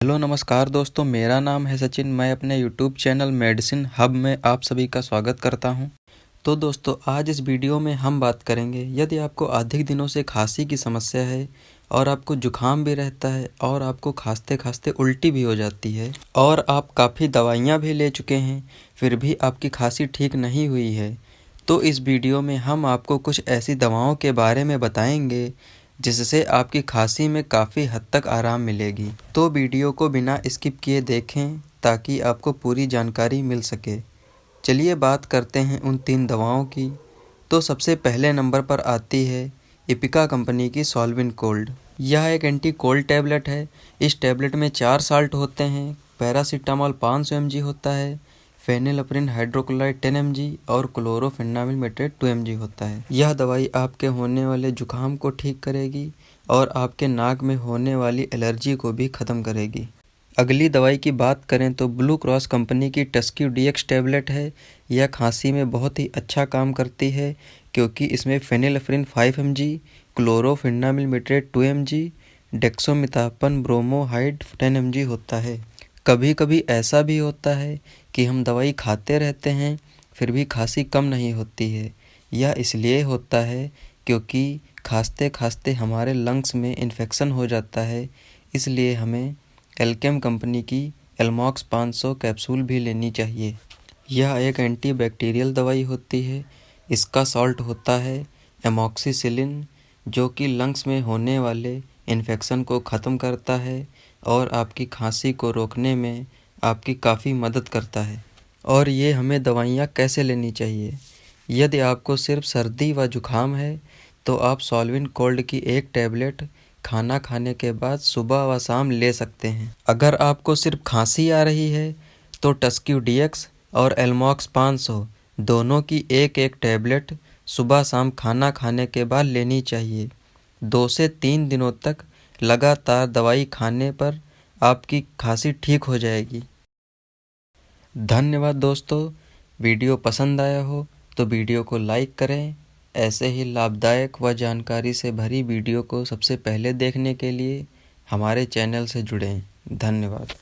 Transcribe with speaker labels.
Speaker 1: Hello नमस्कार दोस्तों, मेरा नाम है सचिन। मैं अपने यूट्यूब चैनल मेडिसिन हब में आप सभी का स्वागत करता हूं। तो दोस्तों, आज इस वीडियो में हम बात करेंगे, यदि आपको अधिक दिनों से खांसी की समस्या है और आपको जुखाम भी रहता है और आपको खांसते खांसते उल्टी भी हो जाती है और आप काफ़ी दवाइयाँ भी ले चुके हैं, फिर भी आपकी खांसी ठीक नहीं हुई है, तो इस वीडियो में हम आपको कुछ ऐसी दवाओं के बारे में बताएंगे जिससे आपकी खांसी में काफ़ी हद तक आराम मिलेगी। तो वीडियो को बिना स्किप किए देखें ताकि आपको पूरी जानकारी मिल सके। चलिए बात करते हैं उन 3 दवाओं की। तो सबसे पहले नंबर पर आती है एपिका कंपनी की सॉल्विन कोल्ड। यह एक एंटी कोल्ड टैबलेट है। इस टैबलेट में 4 साल्ट होते हैं, पैरासीटामॉल 500 mg होता है, फेनिलएप्रिन हाइड्रोक्लोराइड 10 mg और क्लोरोफेनामिल मेट्रेट 2 mg होता है। यह दवाई आपके होने वाले जुखाम को ठीक करेगी और आपके नाक में होने वाली एलर्जी को भी ख़त्म करेगी। अगली दवाई की बात करें तो ब्लू क्रॉस कंपनी की टस्क्यू DX टैबलेट है। यह खांसी में बहुत ही अच्छा काम करती है क्योंकि इसमें फेनिलएप्रिन 5 mg, क्लोरोफेनामिल मेट्रेट 2 mg, डेक्सोमेथासोन ब्रोमोहाइड 10 mg होता है। कभी कभी ऐसा भी होता है कि हम दवाई खाते रहते हैं फिर भी खांसी कम नहीं होती है। यह इसलिए होता है क्योंकि खांसते खांसते हमारे लंग्स में इन्फेक्शन हो जाता है, इसलिए हमें एल्केम कंपनी की एल्मॉक्स 500 कैप्सूल भी लेनी चाहिए। यह एक एंटीबैक्टीरियल दवाई होती है। इसका सॉल्ट होता है एमॉक्सिसिलिन, जो कि लंग्स में होने वाले इन्फेक्शन को ख़त्म करता है और आपकी खांसी को रोकने में आपकी काफ़ी मदद करता है। और ये हमें दवाइयाँ कैसे लेनी चाहिए? यदि आपको सिर्फ सर्दी व जुखाम है तो आप सॉल्विन कोल्ड की एक टैबलेट खाना खाने के बाद सुबह व शाम ले सकते हैं। अगर आपको सिर्फ खांसी आ रही है तो टस्क्यू DX और एल्मॉक्स 500 दोनों की एक एक टैबलेट सुबह शाम खाना खाने के बाद लेनी चाहिए। 2 से 3 दिनों तक लगातार दवाई खाने पर आपकी खांसी ठीक हो जाएगी। धन्यवाद दोस्तों। वीडियो पसंद आया हो तो वीडियो को लाइक करें। ऐसे ही लाभदायक व जानकारी से भरी वीडियो को सबसे पहले देखने के लिए हमारे चैनल से जुड़ें। धन्यवाद।